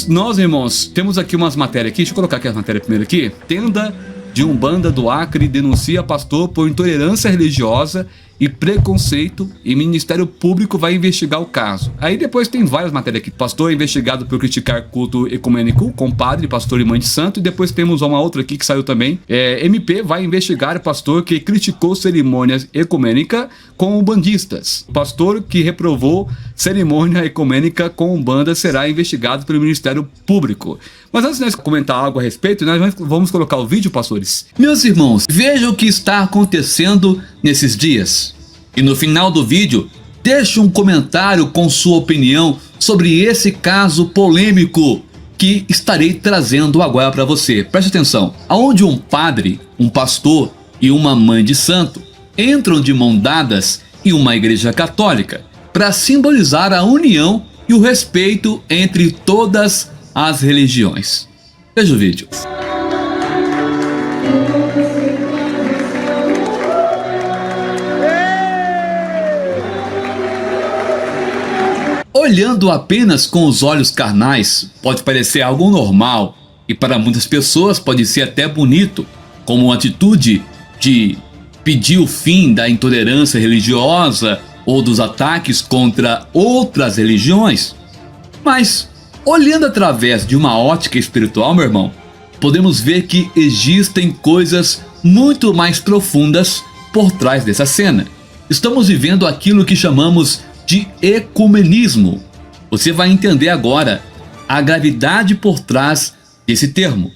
Nós, irmãos, temos aqui umas matérias aqui. Deixa eu colocar aqui as matérias primeiro aqui. Tenda de Umbanda do Acre denuncia pastor por intolerância religiosa e preconceito, e Ministério Público vai investigar o caso. Aí depois tem várias matérias aqui. Pastor é investigado por criticar culto ecumênico com padre, pastor e mãe de santo. E depois temos uma outra aqui que saiu também. MP vai investigar pastor que criticou cerimônias ecumênica com umbandistas. Pastor que reprovou cerimônia ecumênica com umbanda será investigado pelo Ministério Público. Mas antes de nós comentar algo a respeito, nós vamos colocar o vídeo, pastores. Meus irmãos, vejam o que está acontecendo nesses dias. E no final do vídeo, deixe um comentário com sua opinião sobre esse caso polêmico que estarei trazendo agora para você. Preste atenção. Aonde um padre, um pastor e uma mãe de santo entram de mão dadas em uma igreja católica para simbolizar a união e o respeito entre todas as religiões. Veja o vídeo. Olhando apenas com os olhos carnais, pode parecer algo normal e para muitas pessoas pode ser até bonito, como uma atitude de pedir o fim da intolerância religiosa ou dos ataques contra outras religiões. Mas, olhando através de uma ótica espiritual, meu irmão, podemos ver que existem coisas muito mais profundas por trás dessa cena. Estamos vivendo aquilo que chamamos de ecumenismo. Você vai entender agora a gravidade por trás desse termo.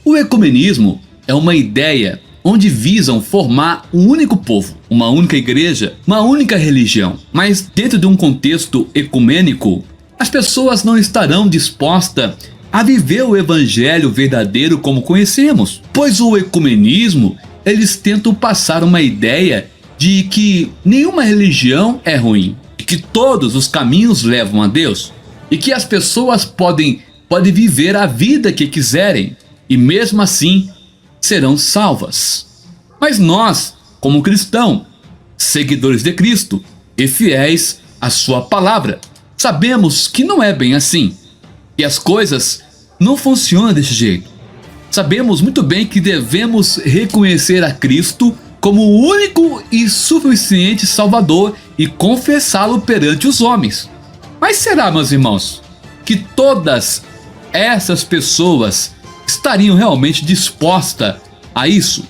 O ecumenismo é uma ideia onde visam formar um único povo, uma única igreja, uma única religião. Mas dentro de um contexto ecumênico, as pessoas não estarão dispostas a viver o evangelho verdadeiro como conhecemos, pois o ecumenismo, eles tentam passar uma ideia de que nenhuma religião é ruim, que todos os caminhos levam a Deus e que as pessoas podem viver a vida que quiserem e mesmo assim serão salvas. Mas nós, como cristãos, seguidores de Cristo e fiéis à sua palavra, sabemos que não é bem assim, que as coisas não funcionam desse jeito. Sabemos muito bem que devemos reconhecer a Cristo como o único e suficiente Salvador e confessá-lo perante os homens. Mas será, meus irmãos, que todas essas pessoas estariam realmente dispostas a isso?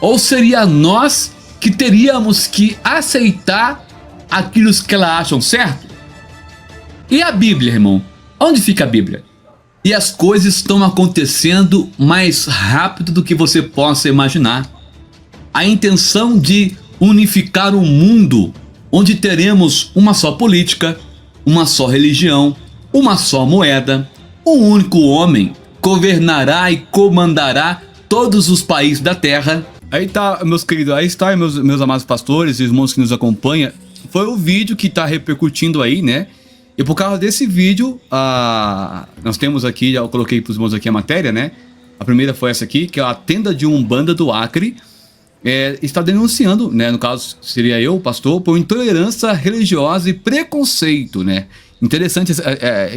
Ou seria nós que teríamos que aceitar aquilo que elas acham certo? E a Bíblia, irmão? Onde fica a Bíblia? E as coisas estão acontecendo mais rápido do que você possa imaginar. A intenção de unificar o mundo, onde teremos uma só política, uma só religião, uma só moeda, um único homem governará e comandará todos os países da terra. Aí tá, meus queridos, aí está, meus amados pastores e irmãos que nos acompanham. Foi o vídeo que está repercutindo aí, né? E por causa desse vídeo, nós temos aqui, eu coloquei para os irmãos aqui a matéria, né? A primeira foi essa aqui, que é a tenda de Umbanda do Acre. Está denunciando, né, no caso seria eu, pastor, por intolerância religiosa e preconceito, né? Interessante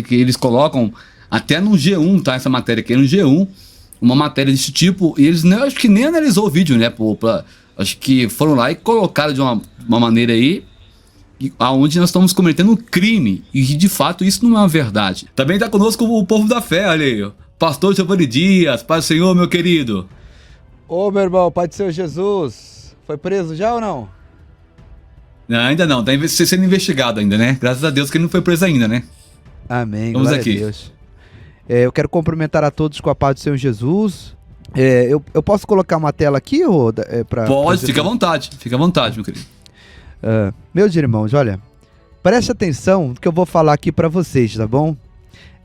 que eles colocam até no G1, tá? Essa matéria aqui é no G1, uma matéria desse tipo, e eles acho que nem analisou o vídeo, né? Acho que foram lá e colocaram de uma maneira aí, aonde nós estamos cometendo um crime, e de fato isso não é uma verdade. Também está conosco o povo da fé, olha aí, pastor Giovanni Dias, Pai do Senhor, meu querido. Ô, meu irmão, Pai do Senhor Jesus, foi preso já ou não? Não, ainda não, tá sendo investigado ainda, né? Graças a Deus que ele não foi preso ainda, né? Amém, vamos glória aqui. a Deus. Eu quero cumprimentar a todos com a paz do Senhor Jesus. Eu posso colocar uma tela aqui, Roda? Pode, fica à vontade, meu querido. Meus irmãos, olha, preste atenção no que eu vou falar aqui para vocês, tá bom?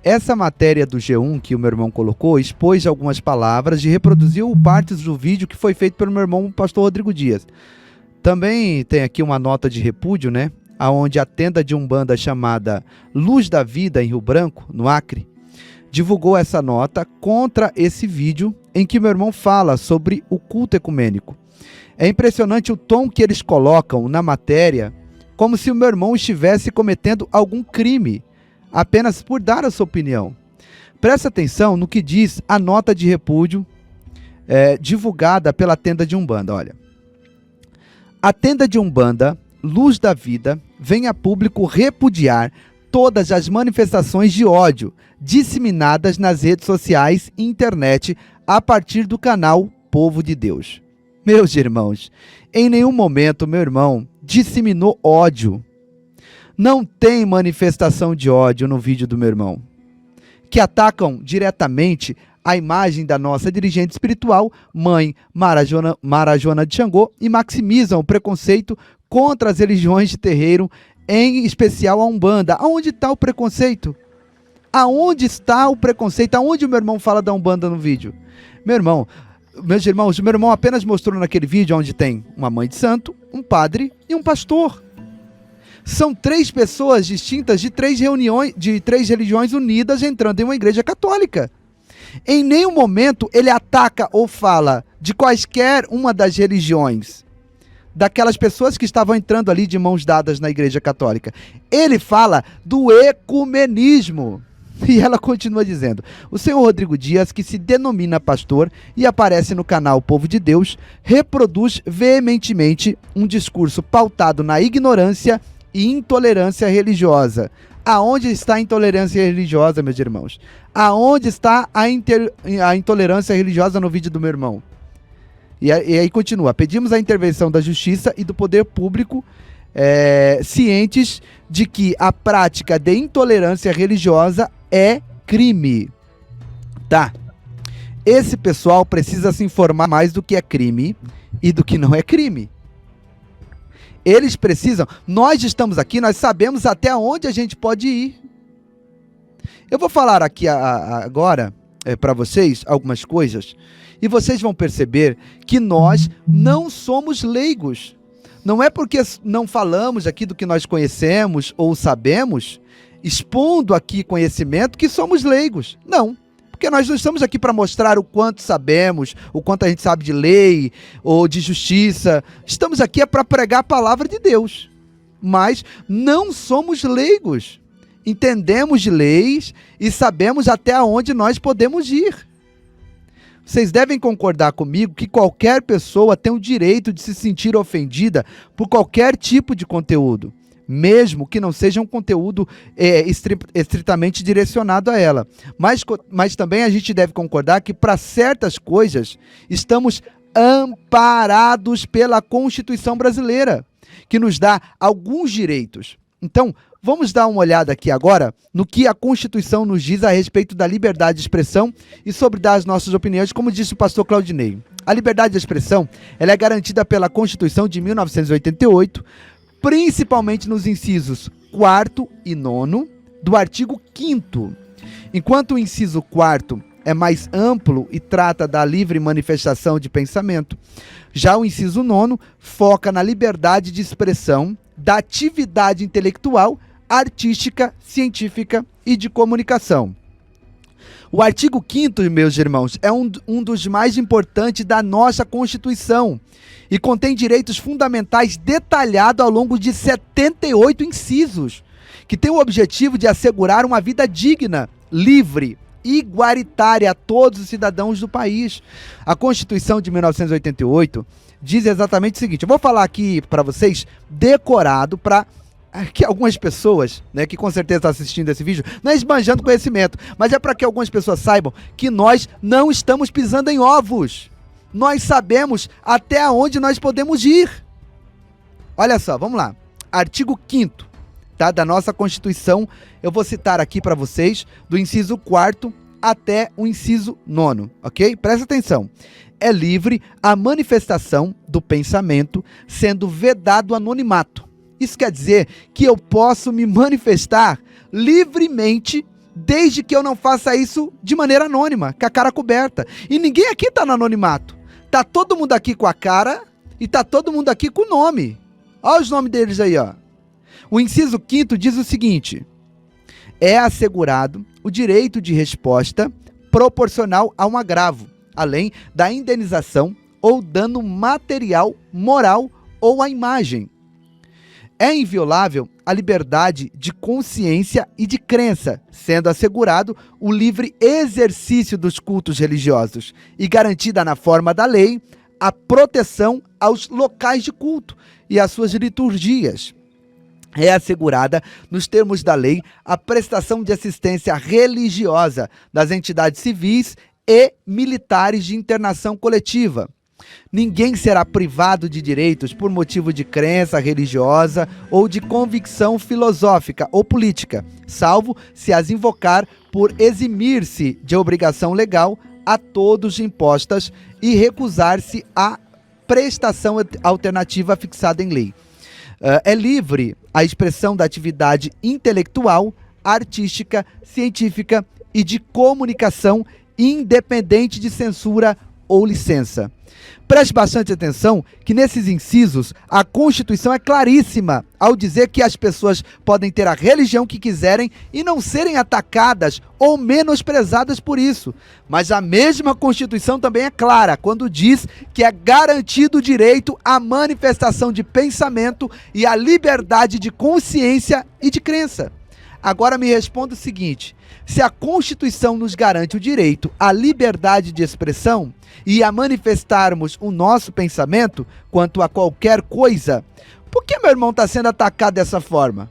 Essa matéria do G1 que o meu irmão colocou expôs algumas palavras e reproduziu partes do vídeo que foi feito pelo meu irmão, o pastor Rodrigo Dias. Também tem aqui uma nota de repúdio, né? Onde a tenda de Umbanda chamada Luz da Vida, em Rio Branco, no Acre, divulgou essa nota contra esse vídeo em que meu irmão fala sobre o culto ecumênico. É impressionante o tom que eles colocam na matéria, como se o meu irmão estivesse cometendo algum crime, apenas por dar a sua opinião. Presta atenção no que diz a nota de repúdio divulgada pela tenda de Umbanda. Olha, a tenda de Umbanda, Luz da Vida, vem a público repudiar todas as manifestações de ódio disseminadas nas redes sociais e internet a partir do canal Povo de Deus. Meus irmãos, em nenhum momento meu irmão disseminou ódio. Não tem manifestação de ódio no vídeo do meu irmão, que atacam diretamente a imagem da nossa dirigente espiritual, mãe Mara Joana de Xangô, e maximizam o preconceito contra as religiões de terreiro, em especial a Umbanda. Aonde está o preconceito? Aonde está o preconceito? Aonde o meu irmão fala da Umbanda no vídeo? Meus irmãos, o meu irmão apenas mostrou naquele vídeo onde tem uma mãe de santo, um padre e um pastor. São 3 pessoas distintas de 3 religiões unidas entrando em uma igreja católica. Em nenhum momento ele ataca ou fala de quaisquer uma das religiões, daquelas pessoas que estavam entrando ali de mãos dadas na igreja católica. Ele fala do ecumenismo. E ela continua dizendo: o senhor Rodrigo Dias, que se denomina pastor e aparece no canal Povo de Deus, reproduz veementemente um discurso pautado na ignorância e intolerância religiosa. Aonde está a intolerância religiosa, meus irmãos? Aonde está a intolerância religiosa no vídeo do meu irmão? E aí continua: pedimos a intervenção da justiça e do poder público, cientes de que a prática de intolerância religiosa é crime. Tá. Esse pessoal precisa se informar mais do que é crime e do que não é crime. Eles precisam. Nós estamos aqui, nós sabemos até onde a gente pode ir. Eu vou falar aqui agora para vocês algumas coisas e vocês vão perceber que nós não somos leigos. Não é porque não falamos aqui do que nós conhecemos ou sabemos, expondo aqui conhecimento, que somos leigos. Não, porque nós não estamos aqui para mostrar o quanto sabemos, o quanto a gente sabe de lei ou de justiça. Estamos aqui para pregar a palavra de Deus. Mas não somos leigos. Entendemos de leis e sabemos até onde nós podemos ir. Vocês devem concordar comigo que qualquer pessoa tem o direito de se sentir ofendida por qualquer tipo de conteúdo, mesmo que não seja um conteúdo estritamente direcionado a ela. Mas também a gente deve concordar que para certas coisas estamos amparados pela Constituição brasileira, que nos dá alguns direitos. Então, vamos dar uma olhada aqui agora no que a Constituição nos diz a respeito da liberdade de expressão e sobre dar as nossas opiniões, como disse o pastor Claudinei. A liberdade de expressão ela é garantida pela Constituição de 1988, principalmente nos incisos 4º e 9º do artigo 5º. Enquanto o inciso 4º é mais amplo e trata da livre manifestação de pensamento, já o inciso 9º foca na liberdade de expressão da atividade intelectual, artística, científica e de comunicação. O artigo 5º, meus irmãos, é um dos mais importantes da nossa Constituição e contém direitos fundamentais detalhados ao longo de 78 incisos, que tem o objetivo de assegurar uma vida digna, livre, igualitária a todos os cidadãos do país. A Constituição de 1988 diz exatamente o seguinte: eu vou falar aqui para vocês decorado para que algumas pessoas, né, que com certeza estão assistindo esse vídeo, não é esbanjando conhecimento, mas é para que algumas pessoas saibam que nós não estamos pisando em ovos. Nós sabemos até onde nós podemos ir. Olha só, vamos lá. Artigo 5º, tá, da nossa Constituição, eu vou citar aqui para vocês, do inciso 4º até o inciso 9º, ok? Presta atenção. É livre a manifestação do pensamento, sendo vedado o anonimato. Isso quer dizer que eu posso me manifestar livremente, desde que eu não faça isso de maneira anônima, com a cara coberta. E ninguém aqui está no anonimato. Tá todo mundo aqui com a cara e tá todo mundo aqui com o nome. Olha os nomes deles aí, ó. O inciso 5º diz o seguinte: é assegurado o direito de resposta proporcional a um agravo, além da indenização ou dano material, moral ou à imagem. É inviolável a liberdade de consciência e de crença, sendo assegurado o livre exercício dos cultos religiosos e garantida na forma da lei a proteção aos locais de culto e às suas liturgias. É assegurada, nos termos da lei, a prestação de assistência religiosa das entidades civis e militares de internação coletiva. Ninguém será privado de direitos por motivo de crença religiosa ou de convicção filosófica ou política, salvo se as invocar por eximir-se de obrigação legal a todos impostas e recusar-se à prestação alternativa fixada em lei. É livre a expressão da atividade intelectual, artística, científica e de comunicação, independente de censura ou licença. Preste bastante atenção que nesses incisos a Constituição é claríssima ao dizer que as pessoas podem ter a religião que quiserem e não serem atacadas ou menosprezadas por isso. Mas a mesma Constituição também é clara quando diz que é garantido o direito à manifestação de pensamento e à liberdade de consciência e de crença. Agora me responda o seguinte: se a Constituição nos garante o direito à liberdade de expressão e a manifestarmos o nosso pensamento quanto a qualquer coisa, por que meu irmão está sendo atacado dessa forma?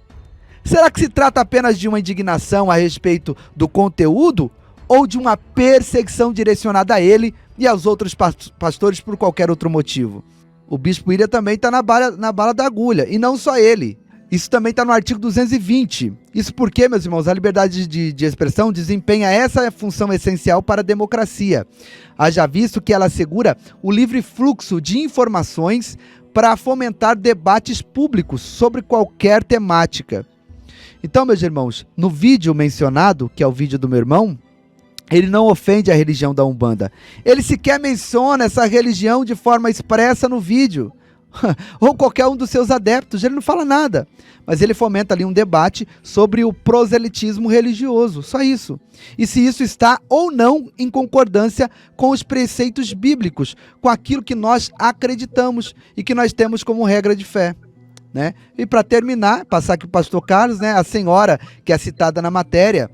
Será que se trata apenas de uma indignação a respeito do conteúdo ou de uma perseguição direcionada a ele e aos outros pastores por qualquer outro motivo? O bispo William também está na bala da agulha, e não só ele. Isso também está no artigo 220. Isso porque, meus irmãos, a liberdade de expressão desempenha essa função essencial para a democracia. Haja visto que ela assegura o livre fluxo de informações para fomentar debates públicos sobre qualquer temática. Então, meus irmãos, no vídeo mencionado, que é o vídeo do meu irmão, ele não ofende a religião da Umbanda. Ele sequer menciona essa religião de forma expressa no vídeo. Ou qualquer um dos seus adeptos, ele não fala nada, mas ele fomenta ali um debate sobre o proselitismo religioso, só isso. E se isso está ou não em concordância com os preceitos bíblicos, com aquilo que nós acreditamos e que nós temos como regra de fé, né? E para terminar, passar aqui para o pastor Carlos, né? A senhora que é citada na matéria,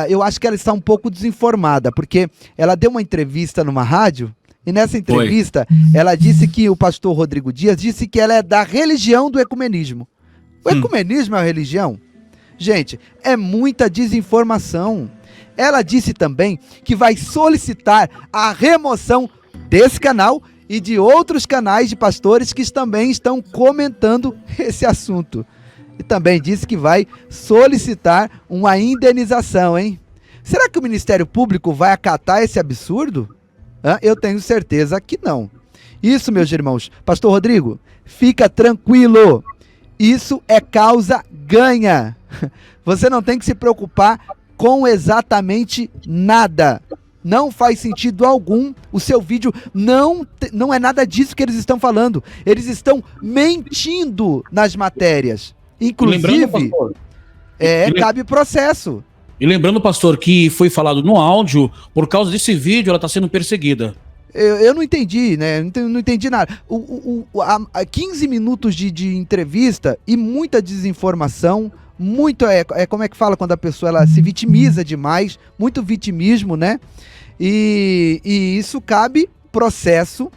eu acho que ela está um pouco desinformada, porque ela deu uma entrevista numa rádio. E nessa entrevista, ela disse que o pastor Rodrigo Dias disse que ela é da religião do ecumenismo. O ecumenismo é uma religião? Gente, é muita desinformação. Ela disse também que vai solicitar a remoção desse canal e de outros canais de pastores que também estão comentando esse assunto. E também disse que vai solicitar uma indenização, hein? Será que o Ministério Público vai acatar esse absurdo? Eu tenho certeza que não. Isso, meus irmãos. Pastor Rodrigo, fica tranquilo. Isso é causa ganha. Você não tem que se preocupar com exatamente nada. Não faz sentido algum. O seu vídeo não é nada disso que eles estão falando. Eles estão mentindo nas matérias. Inclusive, cabe processo. E lembrando, pastor, que foi falado no áudio, por causa desse vídeo, ela está sendo perseguida. Eu não entendi, né? Não entendi nada. 15 minutos de entrevista e muita desinformação, muito como é que fala quando a pessoa ela se vitimiza demais, muito vitimismo, né? E isso cabe processo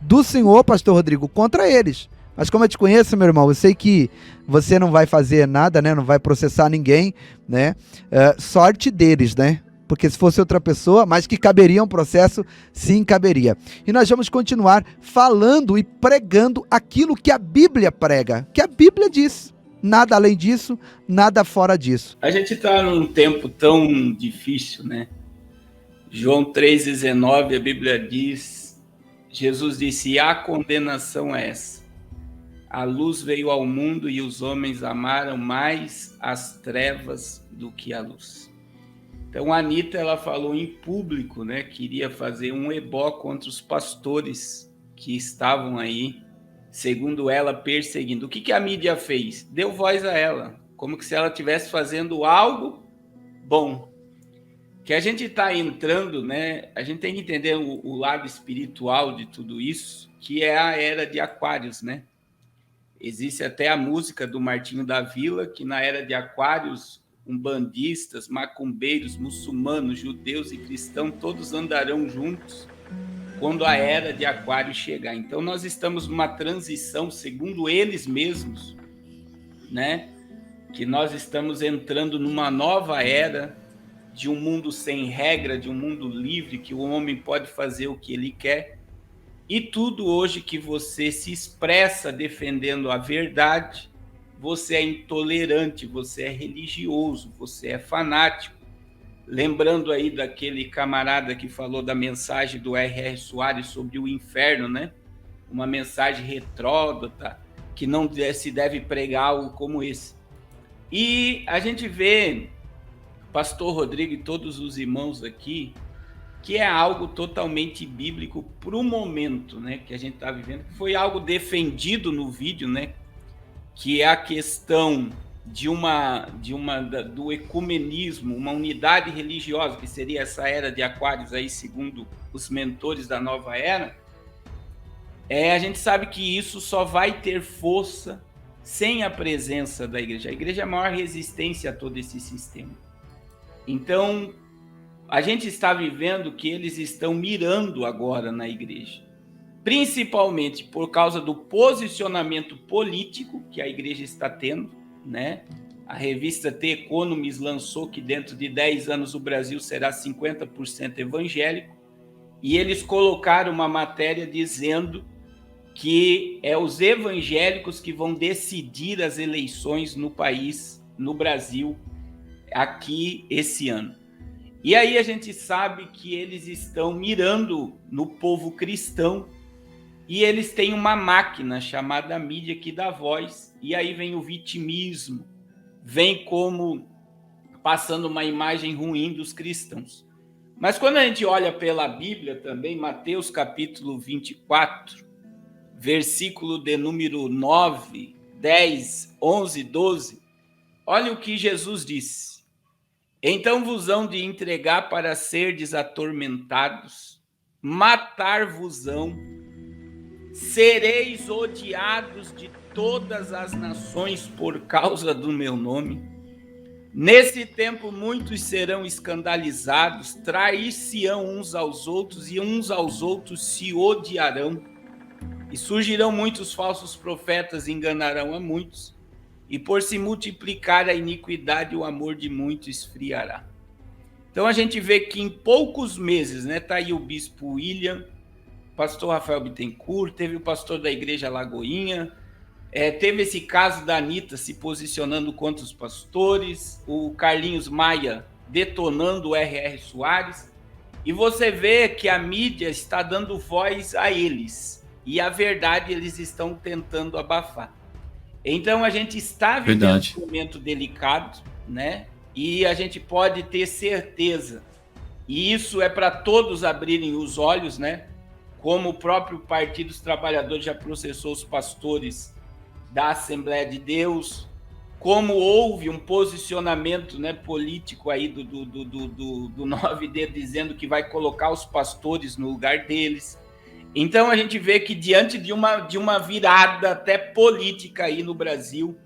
do senhor, pastor Rodrigo, contra eles. Mas como eu te conheço, meu irmão, eu sei que você não vai fazer nada, né? Não vai processar ninguém, né? Sorte deles, né? Porque se fosse outra pessoa, mas que caberia um processo, sim, caberia. E nós vamos continuar falando e pregando aquilo que a Bíblia prega, que a Bíblia diz. Nada além disso, nada fora disso. A gente está num tempo tão difícil, né? João 3,19, a Bíblia diz, Jesus disse, a condenação é essa. A luz veio ao mundo e os homens amaram mais as trevas do que a luz. Então a Anitta, ela falou em público, né, que iria fazer um ebó contra os pastores que estavam aí, segundo ela, perseguindo. O que a mídia fez? Deu voz a ela, como que se ela estivesse fazendo algo bom. Que a gente está entrando, né, a gente tem que entender o lado espiritual de tudo isso, que é a era de Aquários, né? Existe até a música do Martinho da Vila, que na era de Aquários, umbandistas, macumbeiros, muçulmanos, judeus e cristãos, todos andarão juntos quando a era de Aquário chegar. Então nós estamos numa transição, segundo eles mesmos, né? Que nós estamos entrando numa nova era de um mundo sem regra, de um mundo livre, que o homem pode fazer o que ele quer. E tudo hoje que você se expressa defendendo a verdade, você é intolerante, você é religioso, você é fanático. Lembrando aí daquele camarada que falou da mensagem do R.R. Soares sobre o inferno, né? Uma mensagem retrógrada, que não se deve pregar algo como esse. E a gente vê, pastor Rodrigo e todos os irmãos aqui, que é algo totalmente bíblico para o momento, né, que a gente está vivendo. Foi algo defendido no vídeo, né, que é a questão do ecumenismo, uma unidade religiosa, que seria essa era de Aquários aí, segundo os mentores da nova era. A gente sabe que isso só vai ter força sem a presença da igreja. A igreja é a maior resistência a todo esse sistema. Então, a gente está vivendo que eles estão mirando agora na igreja, principalmente por causa do posicionamento político que a igreja está tendo, né? A revista The Economist lançou que dentro de 10 anos o Brasil será 50% evangélico, e eles colocaram uma matéria dizendo que é os evangélicos que vão decidir as eleições no país, no Brasil, aqui esse ano. E aí a gente sabe que eles estão mirando no povo cristão, e eles têm uma máquina chamada mídia que dá voz, e aí vem o vitimismo, vem como passando uma imagem ruim dos cristãos. Mas quando a gente olha pela Bíblia também, Mateus capítulo 24, versículo de número 9, 10, 11, 12, olha o que Jesus disse. Então vos hão de entregar para serdes atormentados, matar-vos-ão, sereis odiados de todas as nações por causa do meu nome. Nesse tempo muitos serão escandalizados, trair-se-ão uns aos outros e uns aos outros se odiarão. E surgirão muitos falsos profetas e enganarão a muitos. E por se multiplicar a iniquidade, o amor de muitos esfriará. Então a gente vê que em poucos meses, né, tá aí o bispo William, pastor Rafael Bittencourt, teve o pastor da igreja Lagoinha, teve esse caso da Anitta se posicionando contra os pastores, o Carlinhos Maia detonando o R.R. Soares, e você vê que a mídia está dando voz a eles, e a verdade eles estão tentando abafar. Então a gente está vivendo um momento delicado, né? E a gente pode ter certeza, e isso é para todos abrirem os olhos, né? Como o próprio Partido dos Trabalhadores já processou os pastores da Assembleia de Deus, como houve um posicionamento, né, político aí do 9D dizendo que vai colocar os pastores no lugar deles. Então a gente vê que diante de uma virada até política aí no Brasil,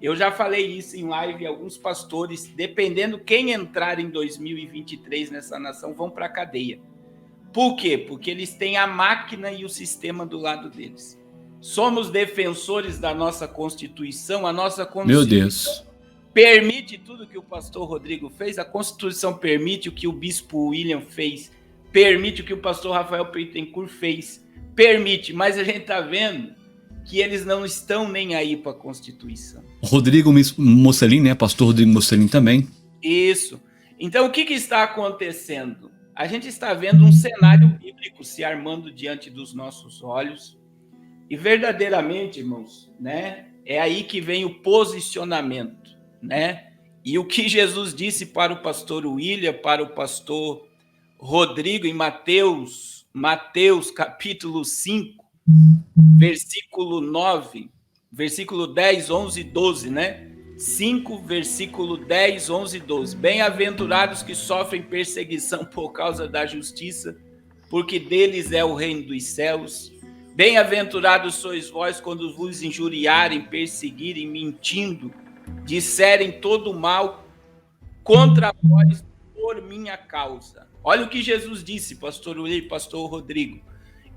eu já falei isso em live, alguns pastores, dependendo quem entrar em 2023 nessa nação, vão para a cadeia. Por quê? Porque eles têm a máquina e o sistema do lado deles. Somos defensores da nossa Constituição, a nossa Constituição, meu Deus, permite tudo que o pastor Rodrigo fez, a Constituição permite o que o bispo William fez, permite o que o pastor Rafael Bittencourt fez, permite, mas a gente está vendo que eles não estão nem aí para a Constituição. Rodrigo Mocelin, né? Pastor Rodrigo Mocelin também. Isso. Então, o que está acontecendo? A gente está vendo um cenário bíblico se armando diante dos nossos olhos, e verdadeiramente, irmãos, né? É aí que vem o posicionamento, né? E o que Jesus disse para o pastor William, para o pastor Rodrigo, em Mateus capítulo 5, versículo 9, versículo 10, 11 e 12, né? 5, versículo 10, 11 e 12. Bem-aventurados que sofrem perseguição por causa da justiça, porque deles é o reino dos céus. Bem-aventurados sois vós quando vos injuriarem, perseguirem, mentindo, disserem todo mal contra vós por minha causa. Olha o que Jesus disse, pastor Uli, pastor Rodrigo.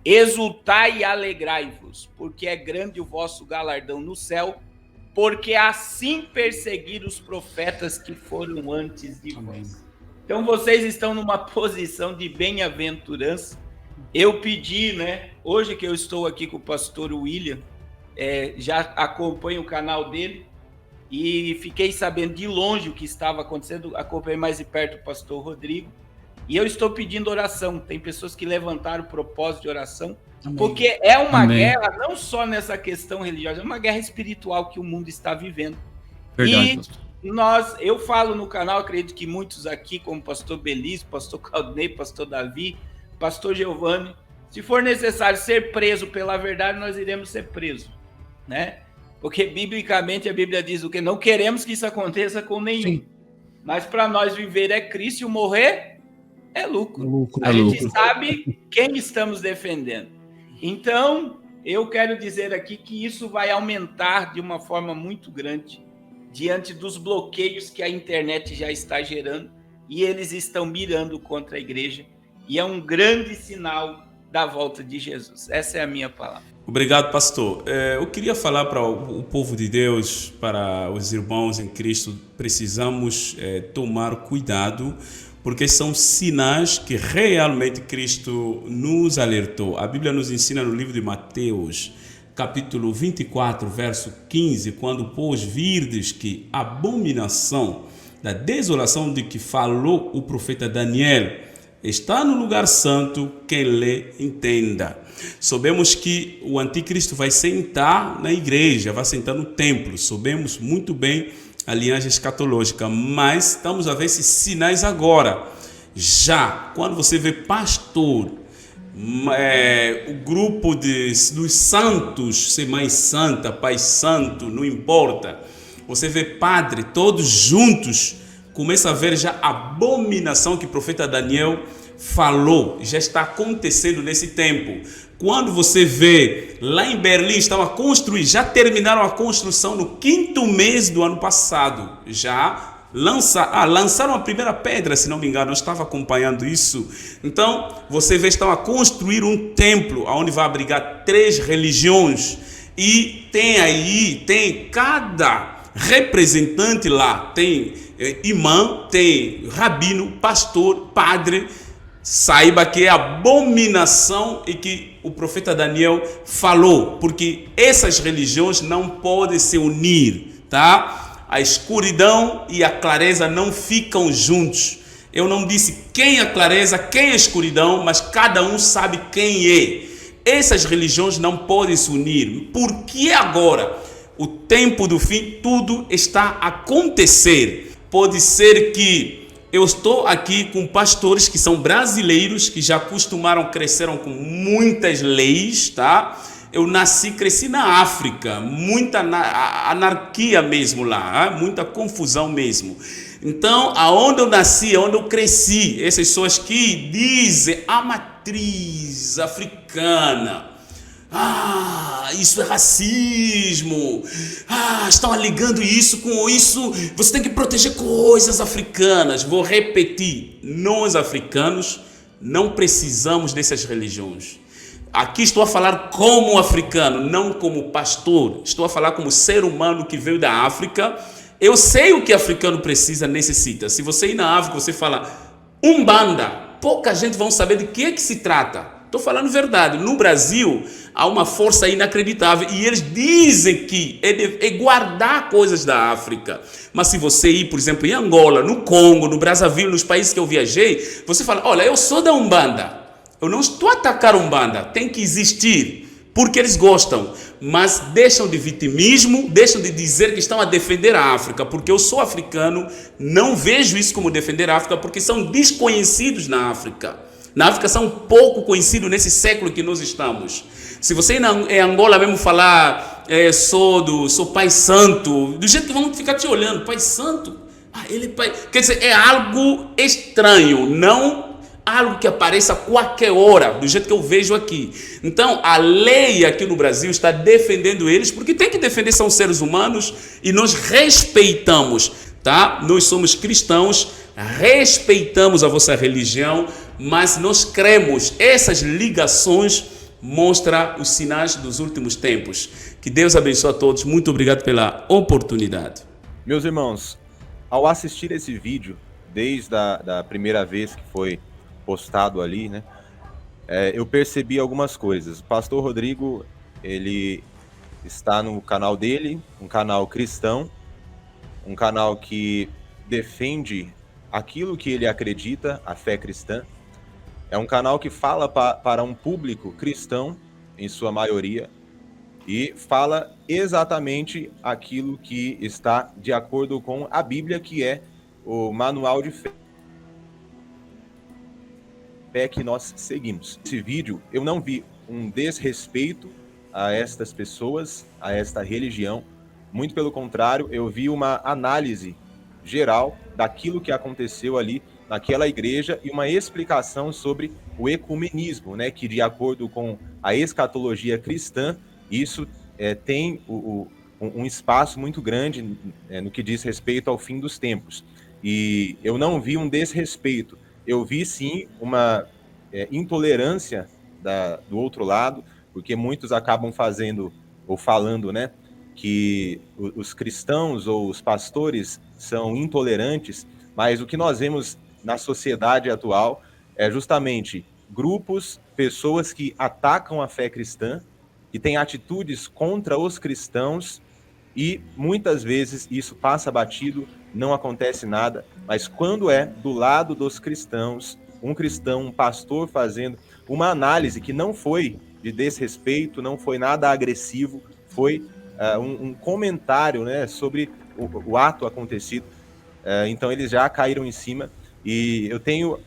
Exultai e alegrai-vos, porque é grande o vosso galardão no céu, porque assim perseguiram os profetas que foram antes de vós. Então vocês estão numa posição de bem-aventurança. Eu pedi, né? Hoje que eu estou aqui com o pastor William, já acompanho o canal dele e fiquei sabendo de longe o que estava acontecendo. Acompanhei mais de perto o pastor Rodrigo. E eu estou pedindo oração. Tem pessoas que levantaram o propósito de oração. Amém. Porque é uma guerra, não só nessa questão religiosa, é uma guerra espiritual que o mundo está vivendo. Verdade, e eu falo no canal, acredito que muitos aqui, como o pastor Belis, pastor Claudinei, pastor Davi, pastor Giovanni, se for necessário ser preso pela verdade, nós iremos ser presos, né? Porque biblicamente a Bíblia diz o que não queremos que isso aconteça com nenhum. Sim. Mas para nós viver é Cristo e o morrer é lucro. A gente sabe quem estamos defendendo. Então, eu quero dizer aqui que isso vai aumentar de uma forma muito grande diante dos bloqueios que a internet já está gerando e eles estão mirando contra a igreja e é um grande sinal da volta de Jesus. Essa é a minha palavra. Obrigado, pastor. Eu queria falar para o povo de Deus, para os irmãos em Cristo, precisamos tomar cuidado, porque são sinais que realmente Cristo nos alertou. A Bíblia nos ensina no livro de Mateus, capítulo 24, verso 15, quando, pois, virdes que a abominação da desolação de que falou o profeta Daniel está no lugar santo, quem lê entenda. Sabemos que o anticristo vai sentar na igreja, vai sentar no templo. Sabemos muito bem a linhagem escatológica, mas estamos a ver esses sinais agora. Já, quando você vê pastor, o grupo dos santos, ser mãe santa, pai santo, não importa. Você vê padre, todos juntos, começa a ver já a abominação que o profeta Daniel falou, já está acontecendo nesse tempo. Quando você vê, lá em Berlim estavam a construir, já terminaram a construção no 5º mês do ano passado, já lançaram a primeira pedra, se não me engano, eu estava acompanhando isso. Então, você vê, estão a construir um templo, onde vai abrigar 3 religiões, e tem cada representante lá, tem imã, tem rabino, pastor, padre. Saiba que é abominação e que o profeta Daniel falou, porque essas religiões não podem se unir, tá? A escuridão e a clareza não ficam juntos. Eu não disse quem é a clareza, quem é a escuridão, mas cada um sabe quem é. Essas religiões não podem se unir. Porque agora, o tempo do fim, tudo está a acontecer. Pode ser que eu estou aqui com pastores que são brasileiros, que já cresceram com muitas leis, tá? Eu cresci na África, muita anarquia mesmo lá, muita confusão mesmo. Então, aonde eu nasci, aonde eu cresci, essas pessoas que dizem a matriz africana, isso é racismo, estão alegando isso com isso, você tem que proteger coisas africanas. Vou repetir, nós africanos não precisamos dessas religiões. Aqui estou a falar como africano, não como pastor, estou a falar como ser humano que veio da África. Eu sei o que africano precisa, necessita. Se você ir na África, você fala Umbanda, pouca gente vai saber de que se trata. Estou falando verdade. No Brasil, há uma força inacreditável e eles dizem que é guardar coisas da África. Mas se você ir, por exemplo, em Angola, no Congo, no Brazzaville, nos países que eu viajei, você fala, olha, eu sou da Umbanda. Eu não estou a atacar a Umbanda. Tem que existir, porque eles gostam. Mas deixam de vitimismo, deixam de dizer que estão a defender a África. Porque eu sou africano, não vejo isso como defender a África, porque são desconhecidos na África. Na África são pouco conhecidos nesse século que nós estamos. Se você em Angola mesmo falar, sou pai santo, do jeito que vão ficar te olhando, pai santo, ele pai. Quer dizer, é algo estranho, não algo que apareça a qualquer hora, do jeito que eu vejo aqui. Então, a lei aqui no Brasil está defendendo eles, porque tem que defender, são seres humanos, e nós respeitamos, tá? Nós somos cristãos, respeitamos a vossa religião, mas nós cremos, essas ligações mostram os sinais dos últimos tempos. Que Deus abençoe a todos, muito obrigado pela oportunidade. Meus irmãos, ao assistir esse vídeo, desde a primeira vez que foi postado ali, né, eu percebi algumas coisas. O pastor Rodrigo, ele está no canal dele, um canal cristão, um canal que defende aquilo que ele acredita, a fé cristã. É um canal que fala para um público cristão, em sua maioria, e fala exatamente aquilo que está de acordo com a Bíblia, que é o manual de fé que nós seguimos. Nesse vídeo, eu não vi um desrespeito a estas pessoas, a esta religião. Muito pelo contrário, eu vi uma análise geral daquilo que aconteceu ali naquela igreja e uma explicação sobre o ecumenismo, né, que de acordo com a escatologia cristã, isso tem um espaço muito grande no que diz respeito ao fim dos tempos. E eu não vi um desrespeito, eu vi sim uma intolerância do outro lado, porque muitos acabam fazendo ou falando, né, que os cristãos ou os pastores são intolerantes, mas o que nós vemos na sociedade atual é justamente grupos, pessoas que atacam a fé cristã, que têm atitudes contra os cristãos, e muitas vezes isso passa batido, não acontece nada, mas quando é do lado dos cristãos, um cristão, um pastor fazendo uma análise que não foi de desrespeito, não foi nada agressivo, foi um comentário, né, sobre o ato acontecido, então eles já caíram em cima, e eu tenho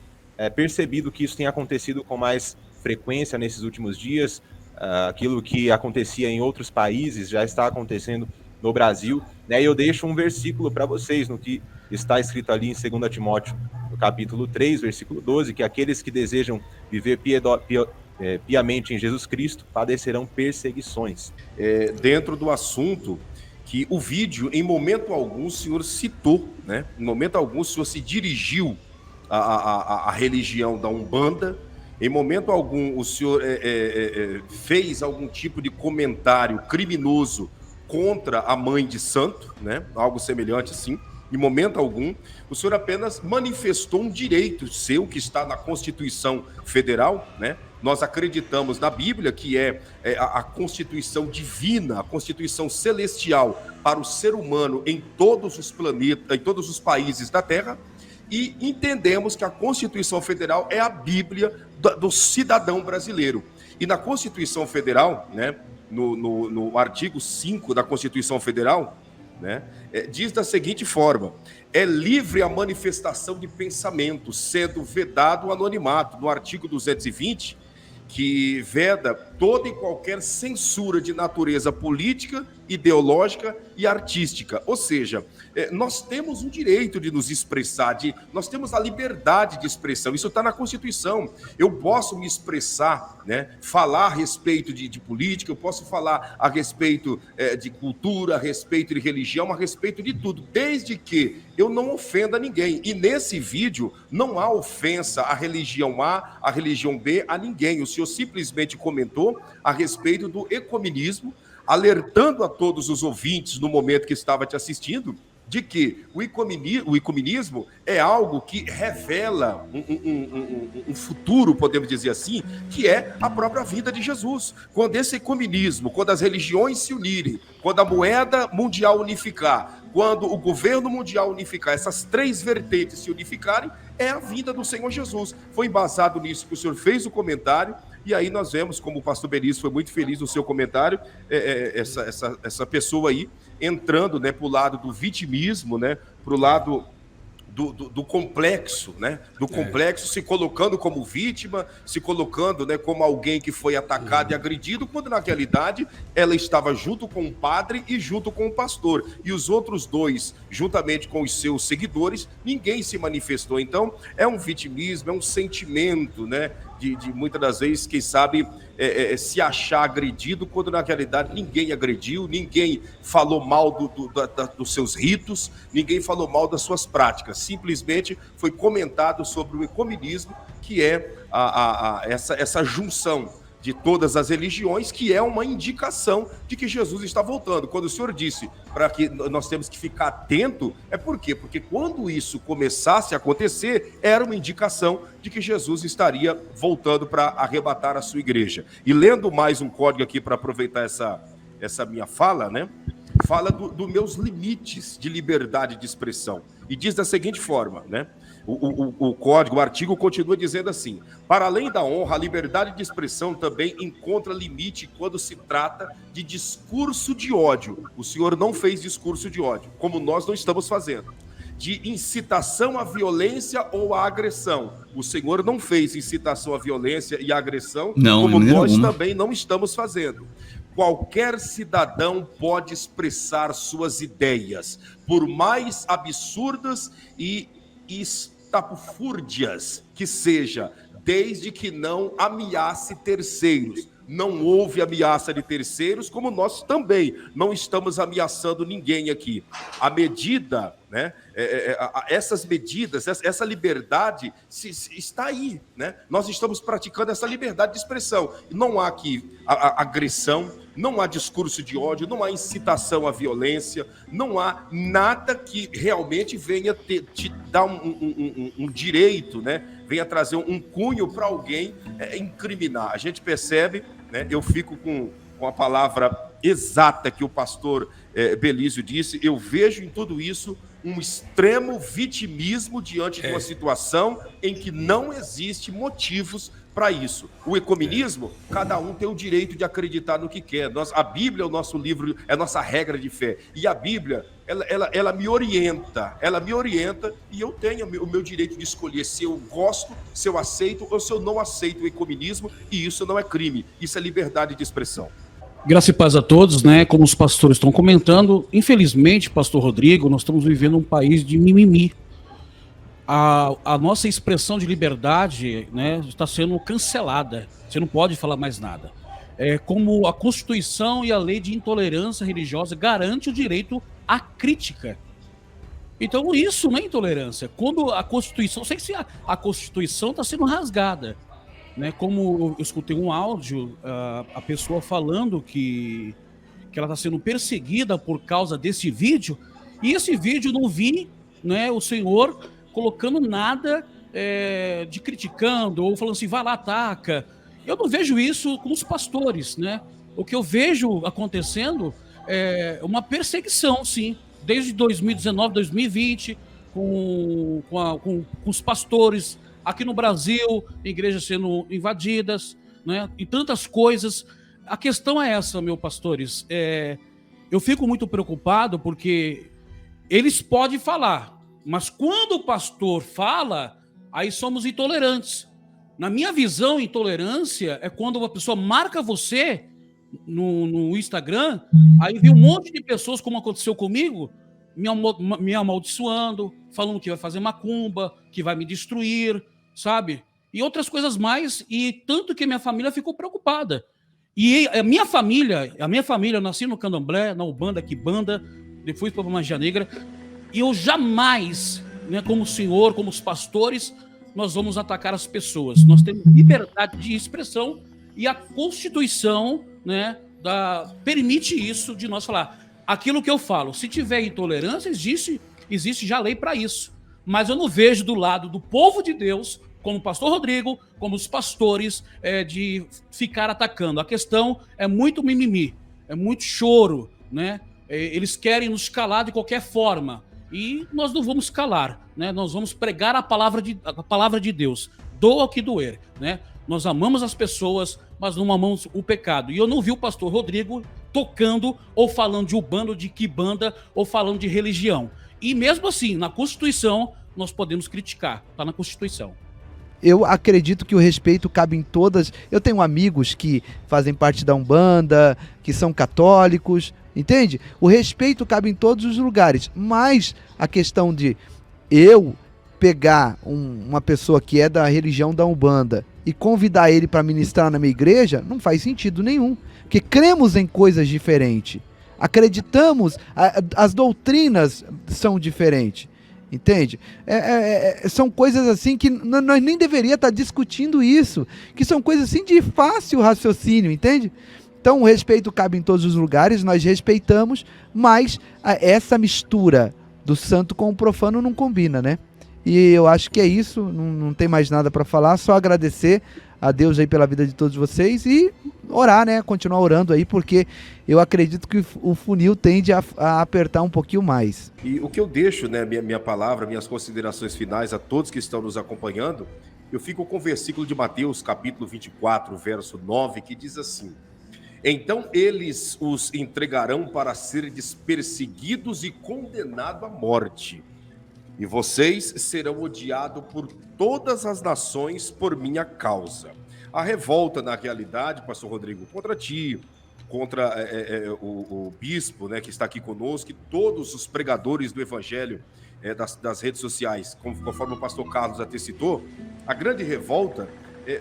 percebido que isso tem acontecido com mais frequência nesses últimos dias. Aquilo que acontecia em outros países já está acontecendo no Brasil, né? E eu deixo um versículo para vocês, no que está escrito ali em 2 Timóteo, no capítulo 3, versículo 12, que aqueles que desejam viver piamente em Jesus Cristo padecerão perseguições. Dentro do assunto, que o vídeo, em momento algum, o senhor citou, né? Em momento algum, o senhor se dirigiu à religião da Umbanda. Em momento algum, o senhor fez algum tipo de comentário criminoso contra a mãe de santo, né? Algo semelhante assim. Em momento algum, o senhor apenas manifestou um direito seu que está na Constituição Federal, né? Nós acreditamos na Bíblia, que é a Constituição divina, a Constituição celestial para o ser humano em todos os planetas, em todos os países da Terra, e entendemos que a Constituição Federal é a Bíblia do cidadão brasileiro. E na Constituição Federal, né, no artigo 5 da Constituição Federal, né, diz da seguinte forma: é livre a manifestação de pensamento, sendo vedado o anonimato. No artigo 220, que veda toda e qualquer censura de natureza política, ideológica e artística. Ou seja, nós temos o direito de nos expressar, nós temos a liberdade de expressão, isso está na Constituição. Eu posso me expressar, né, falar a respeito de política, eu posso falar a respeito de cultura, a respeito de religião, a respeito de tudo, desde que eu não ofenda ninguém. E nesse vídeo não há ofensa à religião A, à religião B, a ninguém. O senhor simplesmente comentou a respeito do ecumenismo, alertando a todos os ouvintes no momento que estava te assistindo de que o ecumenismo é algo que revela um futuro, podemos dizer assim, que é a própria vida de Jesus. Quando esse ecumenismo, quando as religiões se unirem, quando a moeda mundial unificar, quando o governo mundial unificar, essas três vertentes se unificarem, é a vinda do Senhor Jesus. Foi embasado nisso que o senhor fez o comentário, e aí nós vemos, como o pastor Benício foi muito feliz no seu comentário, essa pessoa aí entrando, né, para o lado do vitimismo, né, para o lado do complexo, né? Do complexo, se colocando como vítima, se colocando, né, como alguém que foi atacado e agredido, quando na realidade ela estava junto com o padre e junto com o pastor. E os outros dois, juntamente com os seus seguidores, ninguém se manifestou. Então, é um vitimismo, é um sentimento, né? De muitas das vezes, quem sabe, se achar agredido, quando na realidade ninguém agrediu, ninguém falou mal dos seus ritos, ninguém falou mal das suas práticas, simplesmente foi comentado sobre o ecumenismo, que é essa junção de todas as religiões, que é uma indicação de que Jesus está voltando. Quando o Senhor disse para que nós temos que ficar atento, é por quê? Porque quando isso começasse a acontecer, era uma indicação de que Jesus estaria voltando para arrebatar a sua igreja. E lendo mais um código aqui para aproveitar essa minha fala, né? Fala dos meus limites de liberdade de expressão. E diz da seguinte forma, né? O código, o artigo continua dizendo assim: para além da honra, a liberdade de expressão também encontra limite quando se trata de discurso de ódio. O senhor não fez discurso de ódio, como nós não estamos fazendo. De incitação à violência ou à agressão. O senhor não fez incitação à violência e à agressão, como nós também não estamos fazendo. Qualquer cidadão pode expressar suas ideias, por mais absurdas e estapafúrdias que seja, desde que não ameace terceiros. Não houve ameaça de terceiros, como nós também não estamos ameaçando ninguém aqui. A medida, né? Essas medidas, essa liberdade está aí, né? Nós estamos praticando essa liberdade de expressão. Não há aqui agressão, não há discurso de ódio, não há incitação à violência, não há nada que realmente venha te dar um direito, né? Venha trazer um cunho para alguém incriminar. A gente percebe, né? Eu fico com a palavra exata que o pastor Belísio disse, eu vejo em tudo isso um extremo vitimismo diante de uma situação em que não existe motivos para isso. O ecumenismo, cada um tem o direito de acreditar no que quer. A Bíblia é o nosso livro, é a nossa regra de fé. E a Bíblia, ela me orienta, e eu tenho o meu direito de escolher se eu gosto, se eu aceito ou se eu não aceito o ecumenismo, e isso não é crime, isso é liberdade de expressão. Graça e paz a todos, né? Como os pastores estão comentando, infelizmente, pastor Rodrigo, nós estamos vivendo um país de mimimi. A nossa expressão de liberdade, né, está sendo cancelada. Você não pode falar mais nada. Como a Constituição e a lei de intolerância religiosa garante o direito à crítica. Então isso não é intolerância. Quando a Constituição, não sei se a Constituição está sendo rasgada, né? Como eu escutei um áudio, a pessoa falando que ela está sendo perseguida por causa desse vídeo, e esse vídeo não vi, né, o senhor colocando nada de criticando, ou falando assim, vai lá, ataca. Eu não vejo isso com os pastores, né? O que eu vejo acontecendo é uma perseguição, sim, desde 2019, 2020, com os pastores aqui no Brasil, igrejas sendo invadidas, né? E tantas coisas. A questão é essa, meus pastores. Eu fico muito preocupado porque eles podem falar, mas quando o pastor fala, aí somos intolerantes. Na minha visão, intolerância é quando uma pessoa marca você no Instagram, aí vem um monte de pessoas, como aconteceu comigo, me amaldiçoando, falando que vai fazer macumba, que vai me destruir, sabe? E outras coisas mais, e tanto que a minha família ficou preocupada. E a minha família, eu nasci no Candomblé, na Ubanda, Quibanda, depois para a Magia Negra, e eu jamais, né, como o senhor, como os pastores, nós vamos atacar as pessoas. Nós temos liberdade de expressão e a Constituição, né, permite isso de nós falar. Aquilo que eu falo, se tiver intolerância, existe já lei para isso. Mas eu não vejo do lado do povo de Deus, como o pastor Rodrigo, como os pastores, de ficar atacando. A questão é muito mimimi, é muito choro, né? Eles querem nos calar de qualquer forma. E nós não vamos calar, né? Nós vamos pregar a palavra de Deus, doa o que doer, né? Nós amamos as pessoas, mas não amamos o pecado. E eu não vi o pastor Rodrigo tocando ou falando de Ubanda, de Quibanda, ou falando de religião. E mesmo assim, na Constituição, nós podemos criticar, está na Constituição. Eu acredito que o respeito cabe em todas. Eu tenho amigos que fazem parte da Umbanda, que são católicos, entende? O respeito cabe em todos os lugares, mas a questão de eu pegar uma pessoa que é da religião da Umbanda e convidar ele para ministrar na minha igreja, não faz sentido nenhum, porque cremos em coisas diferentes, acreditamos, as doutrinas são diferentes. Entende? São coisas assim que nós nem deveríamos estar discutindo isso, que são coisas assim de fácil raciocínio, entende? Então o respeito cabe em todos os lugares, nós respeitamos, mas essa mistura do santo com o profano não combina, né? E eu acho que é isso, não tem mais nada para falar, só agradecer a Deus aí pela vida de todos vocês e orar, né? Continuar orando aí, porque eu acredito que o funil tende a apertar um pouquinho mais. E o que eu deixo, né, minha palavra, minhas considerações finais a todos que estão nos acompanhando, eu fico com o versículo de Mateus, capítulo 24, verso 9, que diz assim: então eles os entregarão para serem perseguidos e condenados à morte, e vocês serão odiados por todas as nações por minha causa. A revolta, na realidade, pastor Rodrigo, contra ti, contra o bispo, né, que está aqui conosco, e todos os pregadores do evangelho das redes sociais, conforme o pastor Carlos até citou, a grande revolta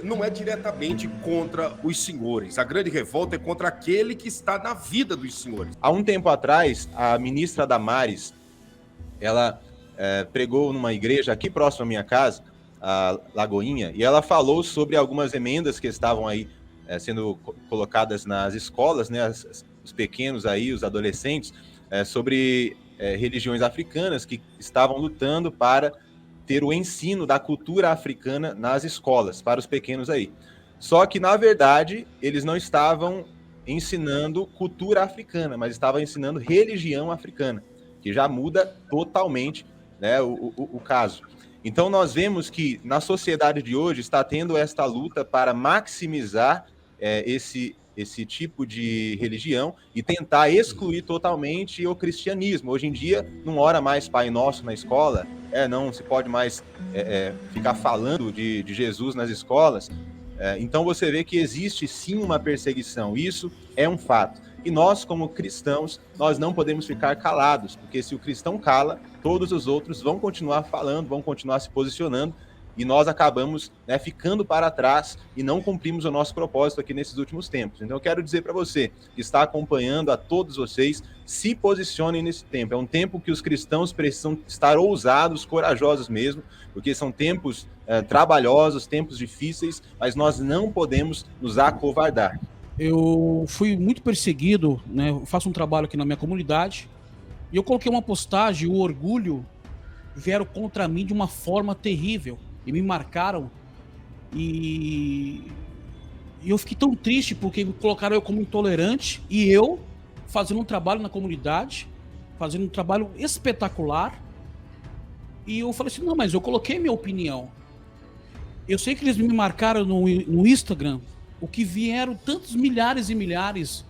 não é diretamente contra os senhores. A grande revolta é contra aquele que está na vida dos senhores. Há um tempo atrás, a ministra Damares, ela pregou numa igreja aqui próximo à minha casa, a Lagoinha, e ela falou sobre algumas emendas que estavam aí sendo colocadas nas escolas, né, os pequenos aí, os adolescentes, sobre religiões africanas que estavam lutando para ter o ensino da cultura africana nas escolas, para os pequenos aí. Só que, na verdade, eles não estavam ensinando cultura africana, mas estavam ensinando religião africana, que já muda totalmente, né, o caso. Então nós vemos que na sociedade de hoje está tendo esta luta para maximizar esse tipo de religião e tentar excluir totalmente o cristianismo. Hoje em dia não ora mais Pai Nosso na escola, não se pode mais ficar falando de Jesus nas escolas. Então você vê que existe sim uma perseguição, isso é um fato. E nós, como cristãos, nós não podemos ficar calados, porque se o cristão cala, todos os outros vão continuar falando, vão continuar se posicionando, e nós acabamos, né, ficando para trás e não cumprimos o nosso propósito aqui nesses últimos tempos. Então eu quero dizer para você, que está acompanhando, a todos vocês, se posicionem nesse tempo. É um tempo que os cristãos precisam estar ousados, corajosos mesmo, porque são tempos trabalhosos, tempos difíceis, mas nós não podemos nos acovardar. Eu fui muito perseguido, né? Eu faço um trabalho aqui na minha comunidade e eu coloquei uma postagem, o orgulho vieram contra mim de uma forma terrível e me marcaram e eu fiquei tão triste porque colocaram eu como intolerante e eu fazendo um trabalho na comunidade, fazendo um trabalho espetacular, e eu falei assim, não, mas eu coloquei minha opinião. Eu sei que eles me marcaram no Instagram, o que vieram tantos milhares e milhares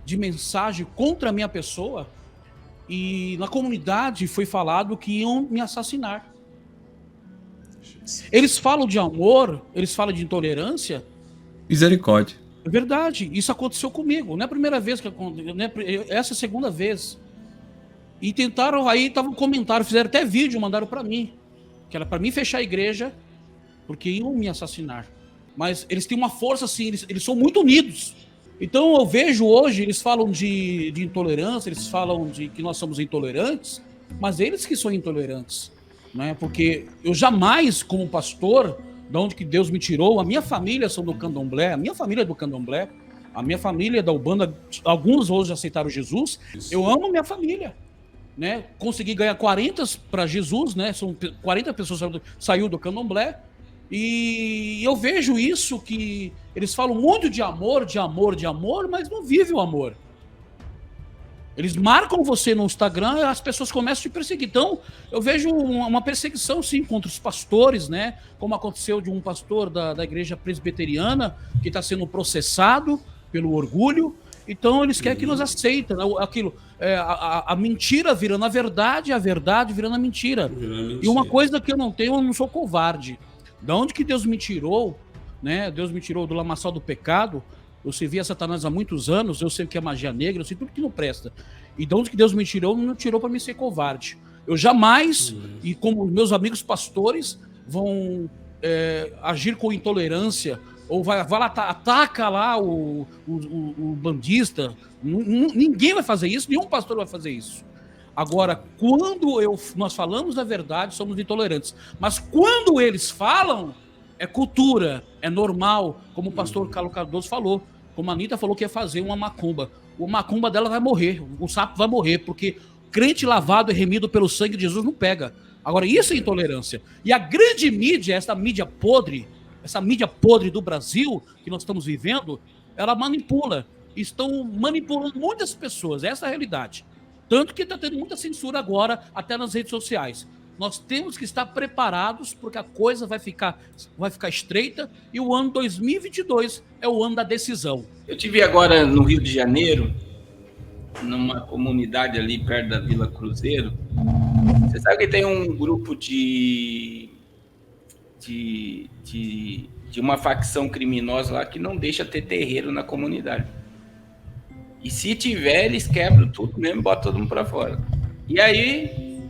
de mensagens contra a minha pessoa, e na comunidade foi falado que iam me assassinar. Eles falam de amor, eles falam de intolerância. Misericórdia. É verdade, isso aconteceu comigo. Não é a primeira vez que aconteceu, essa é a segunda vez. E tentaram, aí tava um comentário, fizeram até vídeo, mandaram para mim, que era para mim fechar a igreja, porque iam me assassinar. Mas eles têm uma força assim, eles são muito unidos. Então eu vejo hoje, eles falam de intolerância, eles falam de que nós somos intolerantes, mas eles que são intolerantes, né? Porque eu jamais, como pastor, de onde que Deus me tirou, a minha família são do Candomblé, a minha família é do Candomblé, a minha família é da Umbanda, alguns hoje aceitaram Jesus, eu amo minha família, né? Consegui ganhar 40 para Jesus, né? São 40 pessoas saiu do Candomblé. E eu vejo isso, que eles falam muito de amor, mas não vivem o amor. Eles marcam você no Instagram e as pessoas começam a te perseguir. Então, eu vejo uma perseguição, sim, contra os pastores, né? Como aconteceu de um pastor da igreja presbiteriana que está sendo processado pelo orgulho. Então eles querem que nós aceitem, né? Aquilo, a mentira virando a verdade virando a mentira. E uma coisa que eu não tenho, eu não sou covarde. Da onde que Deus me tirou, né? Deus me tirou do lamaçal do pecado. Eu servia Satanás há muitos anos, eu sei o que é magia negra, eu sei tudo que não presta. E de onde que Deus me tirou, não tirou para me ser covarde. Eu jamais, e como meus amigos pastores, vão agir com intolerância, ou vai lá, ataca lá o bandista. Ninguém vai fazer isso, nenhum pastor vai fazer isso. Agora, quando nós falamos a verdade, somos intolerantes. Mas quando eles falam, é cultura, é normal, como o pastor Carlos Cardoso falou, como a Anitta falou que ia fazer uma macumba. O macumba dela vai morrer, o sapo vai morrer, porque crente lavado e remido pelo sangue de Jesus não pega. Agora, isso é intolerância. E a grande mídia, essa mídia podre do Brasil, que nós estamos vivendo, ela manipula. Estão manipulando muitas pessoas, essa é a realidade. Tanto que está tendo muita censura agora, até nas redes sociais. Nós temos que estar preparados, porque a coisa vai ficar estreita, e o ano 2022 é o ano da decisão. Eu estive agora no Rio de Janeiro, numa comunidade ali perto da Vila Cruzeiro. Você sabe que tem um grupo de uma facção criminosa lá que não deixa ter terreiro na comunidade. E se tiver, eles quebram tudo mesmo e botam todo mundo para fora. E aí,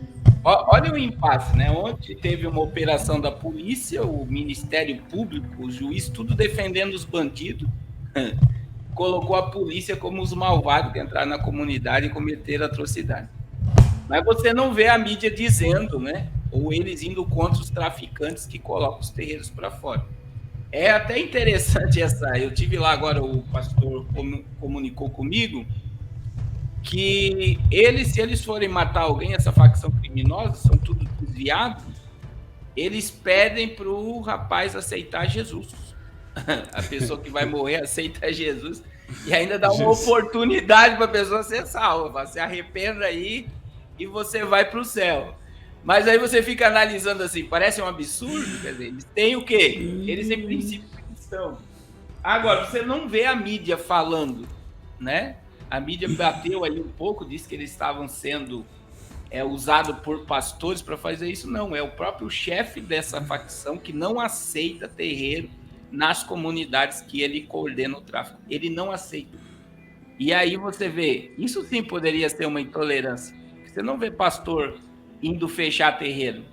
olha o impasse, né? Ontem teve uma operação da polícia, o Ministério Público, o juiz, tudo defendendo os bandidos. Colocou a polícia como os malvados que entraram na comunidade e cometeram atrocidade. Mas você não vê a mídia dizendo, né? Ou eles indo contra os traficantes que colocam os terreiros para fora. É até interessante essa. Eu tive lá agora, o pastor comunicou comigo que se eles forem matar alguém, essa facção criminosa, são tudo desviados, eles pedem para o rapaz aceitar Jesus. A pessoa que vai morrer aceita Jesus e ainda dá uma oportunidade para a pessoa ser salva. Se arrependa aí e você vai para o céu. Mas aí você fica analisando assim, parece um absurdo, quer dizer, eles têm o quê? Eles têm princípio cristão. Agora, você não vê a mídia falando, né? A mídia bateu ali um pouco, disse que eles estavam sendo usados por pastores para fazer isso. Não, é o próprio chefe dessa facção que não aceita terreiro nas comunidades que ele coordena o tráfico. Ele não aceita. E aí você vê, isso sim poderia ser uma intolerância. Você não vê pastor indo fechar terreiro.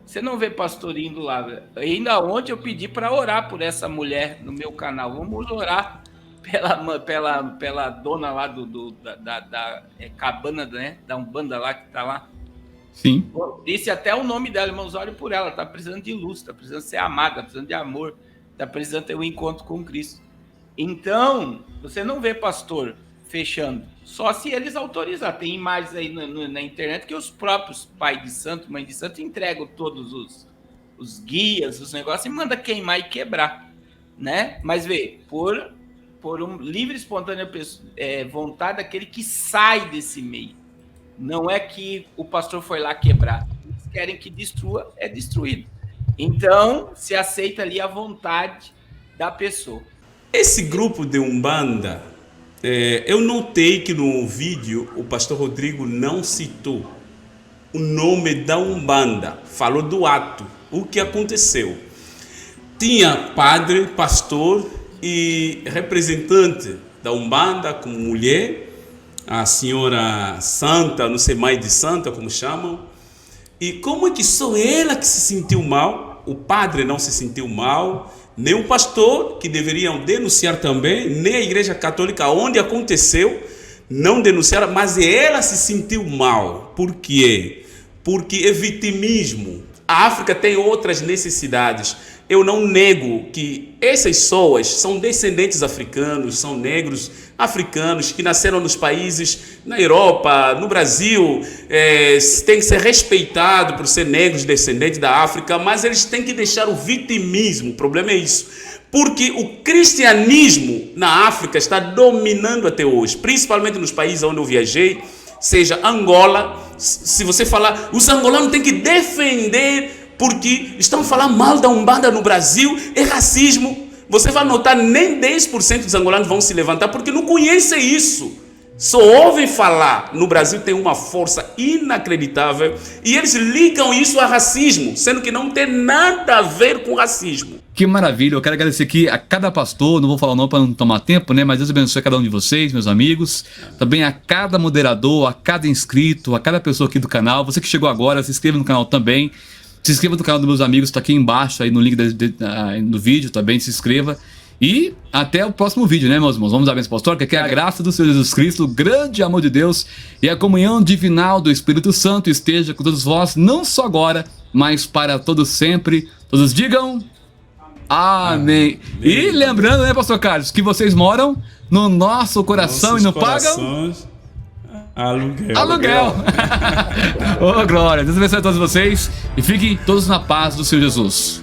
Você não vê pastor indo lá. Ainda ontem eu pedi para orar por essa mulher no meu canal. Vamos orar pela dona lá da cabana, né? Da Umbanda lá que está lá. Sim. Disse até o nome dela, irmãos, olhem por ela. Está precisando de luz, está precisando ser amada, está precisando de amor, está precisando ter um encontro com Cristo. Então, você não vê pastor fechando, só se eles autorizar. Tem imagens aí na internet que os próprios pais de santo, mãe de santo, entregam todos os guias, os negócios, e manda queimar e quebrar, né? Mas vê, por um livre, espontânea vontade daquele que sai desse meio. Não é que o pastor foi lá quebrar. Eles querem que destrua, é destruído. Então, se aceita ali a vontade da pessoa. Esse grupo de Umbanda, eu notei que no vídeo o pastor Rodrigo não citou o nome da Umbanda, falou do ato, o que aconteceu. Tinha padre, pastor e representante da Umbanda como mulher, a senhora Santa, não sei mais de Santa como chamam, e como é que só ela que se sentiu mal, o padre não se sentiu mal, nem o pastor, que deveriam denunciar também, nem a Igreja Católica, onde aconteceu, não denunciaram, mas ela se sentiu mal. Por quê? Porque é vitimismo. A África tem outras necessidades. Eu não nego que essas pessoas são descendentes africanos, são negros africanos que nasceram nos países, na Europa, no Brasil, têm que ser respeitados por ser negros descendentes da África, mas eles têm que deixar o vitimismo. O problema é isso. Porque o cristianismo na África está dominando até hoje, principalmente nos países onde eu viajei, seja Angola. Se você falar, os angolanos têm que defender porque estão falando mal da Umbanda no Brasil, é racismo. você vai notar nem 10% dos angolanos vão se levantar porque não conhecem isso. Só ouvem falar. No Brasil tem uma força inacreditável e eles ligam isso a racismo, sendo que não tem nada a ver com racismo. Que maravilha, eu quero agradecer aqui a cada pastor, não vou falar o nome para não tomar tempo, né? Mas Deus abençoe a cada um de vocês, meus amigos. Também a cada moderador, a cada inscrito, a cada pessoa aqui do canal. Você que chegou agora, se inscreva no canal também. Se inscreva no canal dos meus amigos, está aqui embaixo, aí no link do vídeo também, se inscreva. E até o próximo vídeo, né, meus irmãos? Vamos à bênção apostólica, que a graça do Senhor Jesus Cristo, o grande amor de Deus e a comunhão divinal do Espírito Santo esteja com todos vós, não só agora, mas para todos sempre. Todos digam amém. E lembrando, né, pastor Carlos, que vocês moram no nosso coração e não pagam aluguel. Ô, glória. Deus abençoe a todos vocês e fiquem todos na paz do Senhor Jesus.